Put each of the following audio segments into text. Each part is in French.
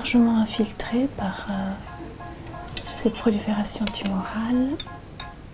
largement infiltré par cette prolifération tumorale.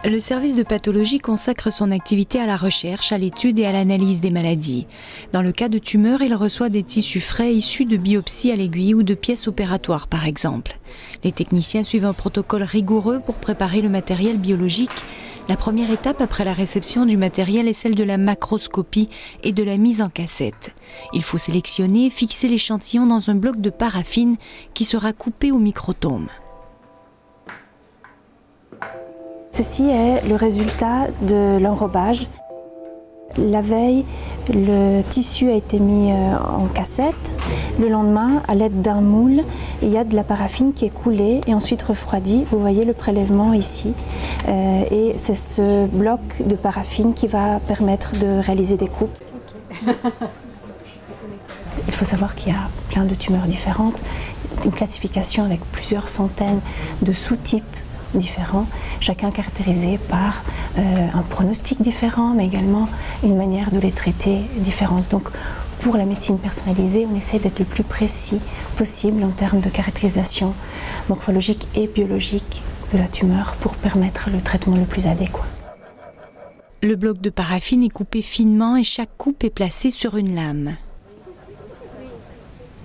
Le service de pathologie consacre son activité à la recherche, à l'étude et à l'analyse des maladies. Dans le cas de tumeurs, il reçoit des tissus frais issus de biopsies à l'aiguille ou de pièces opératoires, par exemple. Les techniciens suivent un protocole rigoureux pour préparer le matériel biologique. La première étape après la réception du matériel est celle de la macroscopie et de la mise en cassette. Il faut sélectionner et fixer l'échantillon dans un bloc de paraffine qui sera coupé au microtome. Ceci est le résultat de l'enrobage. La veille, le tissu a été mis en cassette. Le lendemain, à l'aide d'un moule, il y a de la paraffine qui est coulée et ensuite refroidie. Vous voyez le prélèvement ici. Et c'est ce bloc de paraffine qui va permettre de réaliser des coupes. Il faut savoir qu'il y a plein de tumeurs différentes, une classification avec plusieurs centaines de sous-types différents, chacun caractérisé par un pronostic différent, mais également une manière de les traiter différente. Donc, pour la médecine personnalisée, on essaie d'être le plus précis possible en termes de caractérisation morphologique et biologique de la tumeur pour permettre le traitement le plus adéquat. Le bloc de paraffine est coupé finement et chaque coupe est placée sur une lame.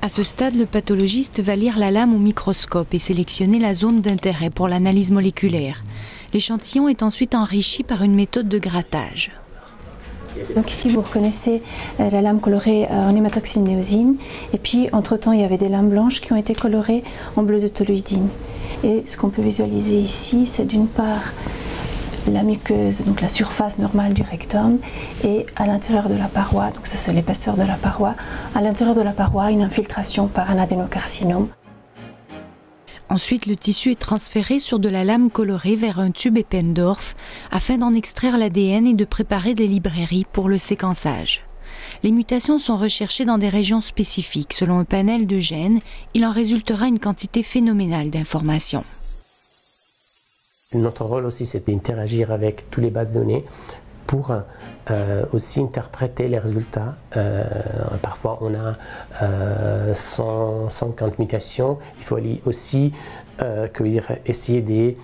À ce stade, le pathologiste va lire la lame au microscope et sélectionner la zone d'intérêt pour l'analyse moléculaire. L'échantillon est ensuite enrichi par une méthode de grattage. Donc ici, vous reconnaissez la lame colorée en hématoxine néosine. Et puis, entre-temps, il y avait des lames blanches qui ont été colorées en bleu de toluidine. Et ce qu'on peut visualiser ici, c'est d'une part la muqueuse, donc la surface normale du rectum, et à l'intérieur de la paroi, donc ça c'est l'épaisseur de la paroi, à l'intérieur de la paroi, une infiltration par un adénocarcinome. Ensuite, le tissu est transféré sur de la lame colorée vers un tube Eppendorf afin d'en extraire l'ADN et de préparer des librairies pour le séquençage. Les mutations sont recherchées dans des régions spécifiques. Selon un panel de gènes, il en résultera une quantité phénoménale d'informations. Notre rôle aussi, c'est d'interagir avec toutes les bases de données pour aussi interpréter les résultats. Parfois, on a 150 mutations. Il faut aussi essayer de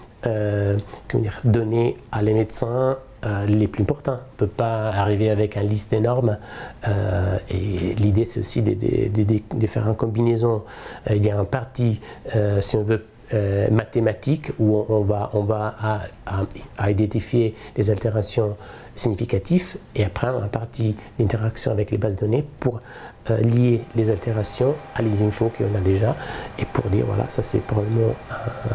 donner à les médecins les plus importants. On ne peut pas arriver avec une liste de normes. Et l'idée, c'est aussi de faire une combinaison. Il y a un parti, si on veut, mathématiques où on va identifier les altérations significatives et après un parti d'interaction avec les bases de données pour lier les altérations à les infos qu'on a déjà et pour dire voilà, ça c'est probablement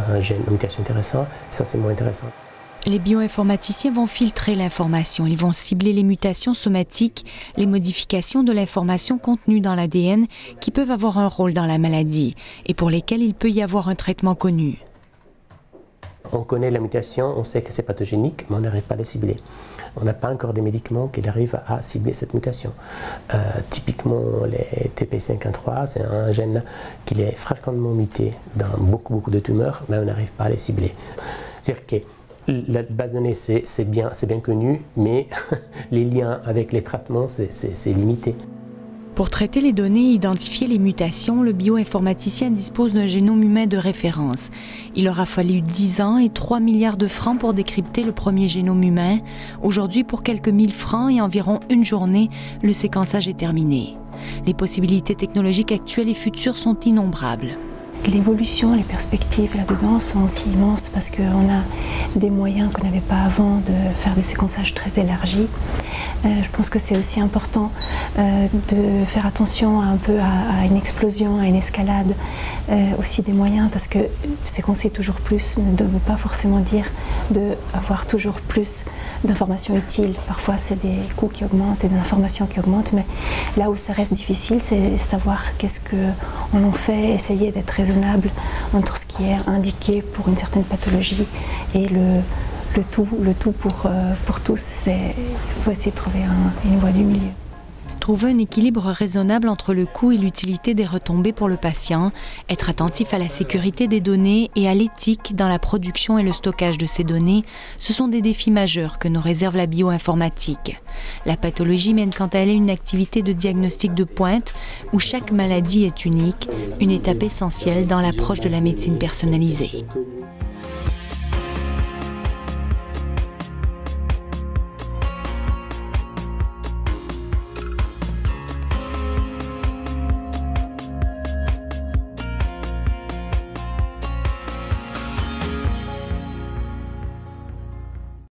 un gène, une mutation intéressante, ça c'est moins intéressant. Les bioinformaticiens vont filtrer l'information. Ils vont cibler les mutations somatiques, les modifications de l'information contenue dans l'ADN qui peuvent avoir un rôle dans la maladie et pour lesquelles il peut y avoir un traitement connu. On connaît la mutation, on sait que c'est pathogénique, mais on n'arrive pas à les cibler. On n'a pas encore des médicaments qui arrivent à cibler cette mutation. Typiquement, les TP53, c'est un gène qui est fréquemment muté dans beaucoup de tumeurs, mais on n'arrive pas à les cibler. C'est-à-dire que la base de données, c'est bien connu, mais les liens avec les traitements, c'est limité. Pour traiter les données et identifier les mutations, le bioinformaticien dispose d'un génome humain de référence. Il aura fallu 10 ans et 3 milliards de francs pour décrypter le premier génome humain. Aujourd'hui, pour quelques 1000 francs et environ une journée, le séquençage est terminé. Les possibilités technologiques actuelles et futures sont innombrables. L'évolution, les perspectives là-dedans sont aussi immenses parce qu'on a des moyens qu'on n'avait pas avant de faire des séquençages très élargis. Je pense que c'est aussi important de faire attention un peu à une explosion, à une escalade aussi des moyens parce que séquencer toujours plus ne veut pas forcément dire d'avoir toujours plus d'informations utiles. Parfois c'est des coûts qui augmentent et des informations qui augmentent, mais là où ça reste difficile, c'est savoir qu'est-ce qu'on en fait, essayer d'être raisonnable entre ce qui est indiqué pour une certaine pathologie et le tout pour tous. Il faut essayer de trouver une voie du milieu. Trouver un équilibre raisonnable entre le coût et l'utilité des retombées pour le patient, être attentif à la sécurité des données et à l'éthique dans la production et le stockage de ces données, ce sont des défis majeurs que nous réserve la bioinformatique. La pathologie mène quant à elle une activité de diagnostic de pointe où chaque maladie est unique, une étape essentielle dans l'approche de la médecine personnalisée.